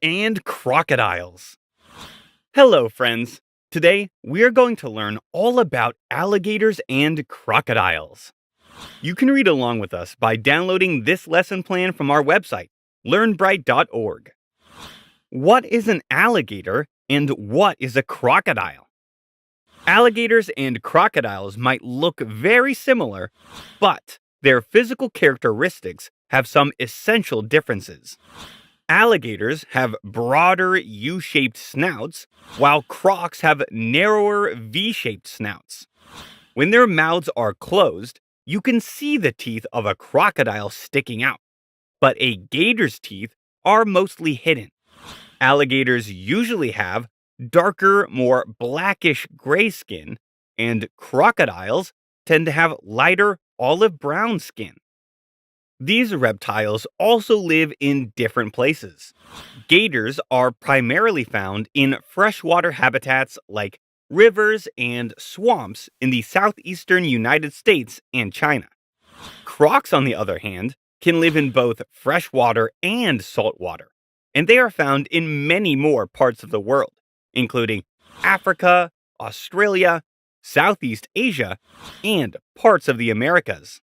and crocodiles. Hello, friends. Today, we're going to learn all about alligators and crocodiles. You can read along with us by downloading this lesson plan from our website, learnbright.org. What is an alligator and what is a crocodile? Alligators and crocodiles might look very similar, but their physical characteristics have some essential differences. Alligators have broader U-shaped snouts, while crocs have narrower V-shaped snouts. When their mouths are closed, you can see the teeth of a crocodile sticking out, but a gator's teeth are mostly hidden. Alligators usually have darker, more blackish gray skin, and crocodiles tend to have lighter olive brown skin. These reptiles also live in different places. Gators are primarily found in freshwater habitats like rivers and swamps in the southeastern United States and China. Crocs, on the other hand, can live in both freshwater and saltwater, and they are found in many more parts of the world, including Africa, Australia, Southeast Asia, and parts of the Americas.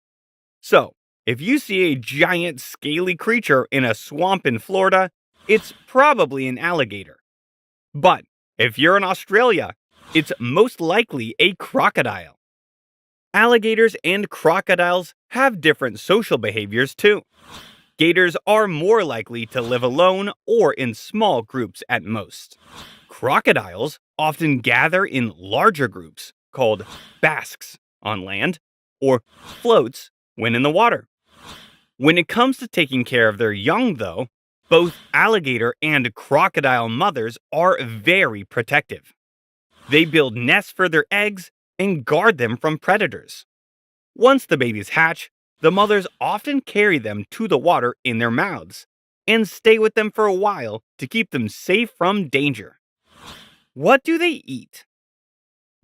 So, if you see a giant scaly creature in a swamp in Florida, it's probably an alligator. But if you're in Australia, it's most likely a crocodile. Alligators and crocodiles have different social behaviors too. Gators are more likely to live alone or in small groups at most. Crocodiles often gather in larger groups called basks on land or floats when in the water. When it comes to taking care of their young, though, both alligator and crocodile mothers are very protective. They build nests for their eggs and guard them from predators. Once the babies hatch, the mothers often carry them to the water in their mouths and stay with them for a while to keep them safe from danger. What do they eat?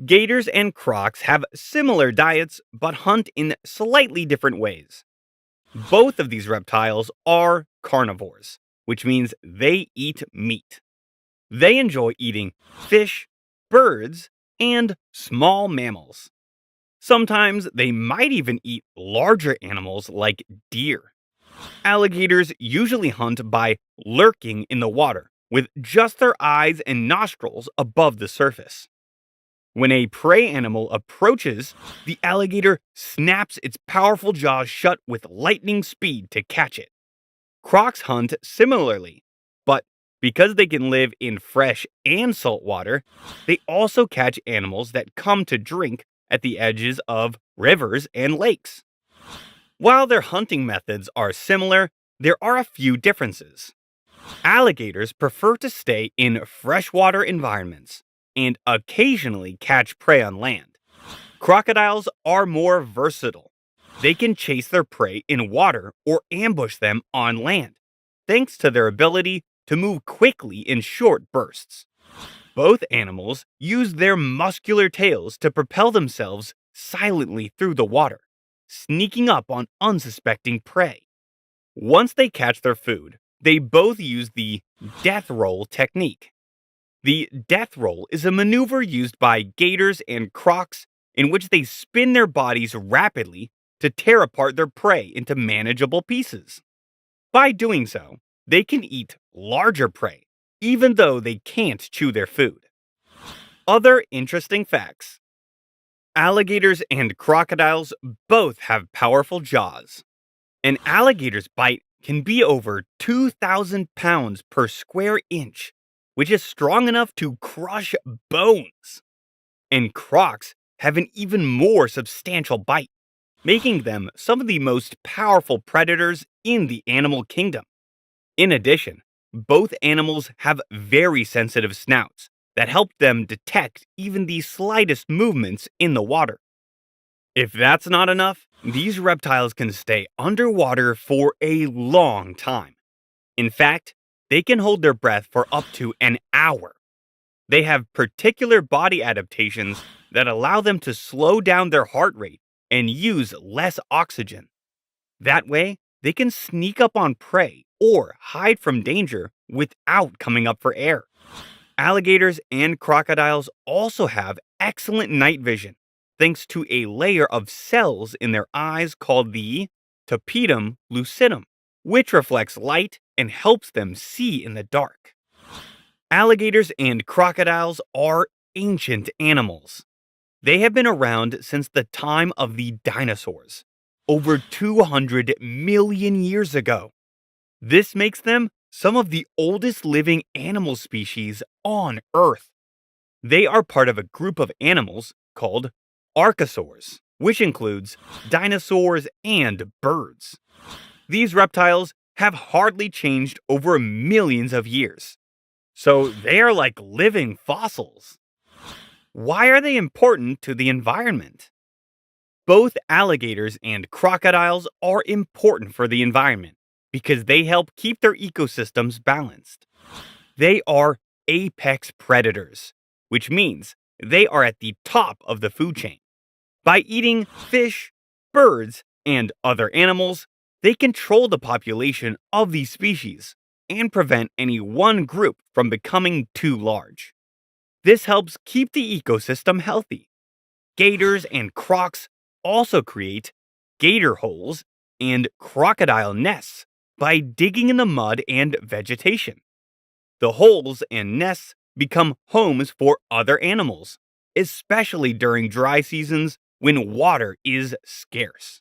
Gators and crocs have similar diets but hunt in slightly different ways. Both of these reptiles are carnivores, which means they eat meat. They enjoy eating fish, birds, and small mammals. Sometimes they might even eat larger animals like deer. Alligators usually hunt by lurking in the water, with just their eyes and nostrils above the surface. When a prey animal approaches, the alligator snaps its powerful jaws shut with lightning speed to catch it. Crocs hunt similarly, but because they can live in fresh and salt water, they also catch animals that come to drink at the edges of rivers and lakes. While their hunting methods are similar, there are a few differences. Alligators prefer to stay in freshwater environments and occasionally catch prey on land. Crocodiles are more versatile. They can chase their prey in water or ambush them on land, thanks to their ability to move quickly in short bursts. Both animals use their muscular tails to propel themselves silently through the water, sneaking up on unsuspecting prey. Once they catch their food, they both use the death roll technique. The death roll is a maneuver used by gators and crocs in which they spin their bodies rapidly to tear apart their prey into manageable pieces. By doing so, they can eat larger prey, even though they can't chew their food. Other interesting facts. Alligators and crocodiles both have powerful jaws. An alligator's bite can be over 2,000 pounds per square inch, which is strong enough to crush bones. And crocs have an even more substantial bite, making them some of the most powerful predators in the animal kingdom. In addition, both animals have very sensitive snouts that help them detect even the slightest movements in the water. If that's not enough, these reptiles can stay underwater for a long time. In fact, they can hold their breath for up to an hour. They have particular body adaptations that allow them to slow down their heart rate and use less oxygen. That way, they can sneak up on prey or hide from danger without coming up for air. Alligators and crocodiles also have excellent night vision, thanks to a layer of cells in their eyes called the tapetum lucidum, which reflects light and helps them see in the dark. Alligators and crocodiles are ancient animals. They have been around since the time of the dinosaurs, over 200 million years ago. This makes them some of the oldest living animal species on Earth. They are part of a group of animals called archosaurs, which includes dinosaurs and birds. These reptiles have hardly changed over millions of years, so they are like living fossils. Why are they important to the environment? Both alligators and crocodiles are important for the environment because they help keep their ecosystems balanced. They are apex predators, which means they are at the top of the food chain. By eating fish, birds, and other animals, they control the population of these species and prevent any one group from becoming too large. This helps keep the ecosystem healthy. Gators and crocs also create gator holes and crocodile nests by digging in the mud and vegetation. The holes and nests become homes for other animals, especially during dry seasons when water is scarce.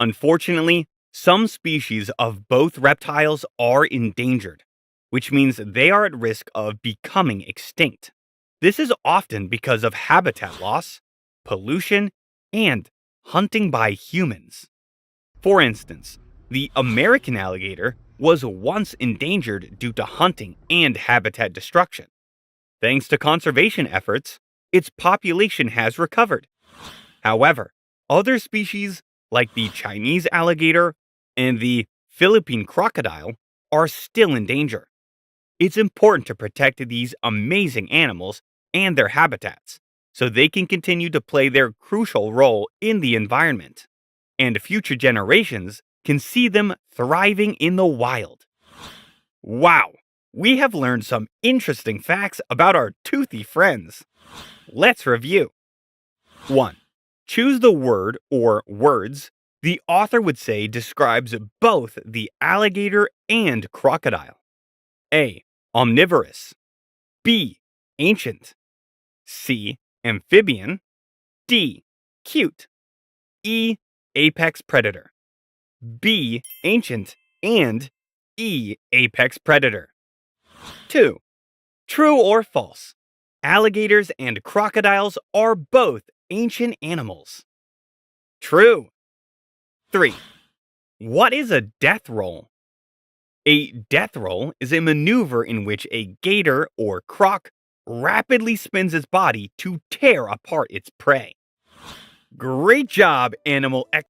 Unfortunately, some species of both reptiles are endangered, which means they are at risk of becoming extinct. This is often because of habitat loss, pollution, and hunting by humans. For instance, the American alligator was once endangered due to hunting and habitat destruction. Thanks to conservation efforts, its population has recovered. However, other species like the Chinese alligator and the Philippine crocodile are still in danger. It's important to protect these amazing animals and their habitats so they can continue to play their crucial role in the environment, and future generations can see them thriving in the wild. Wow, we have learned some interesting facts about our toothy friends. Let's review. 1. Choose the word or words the author would say describes both the alligator and crocodile. A. Omnivorous. B. Ancient. C. Amphibian. D. Cute. E. Apex predator. B. Ancient. And E. Apex predator. 2. True or false? Alligators and crocodiles are both ancient animals. True. 3. What is a death roll? A death roll is a maneuver in which a gator or croc rapidly spins its body to tear apart its prey. Great job, animal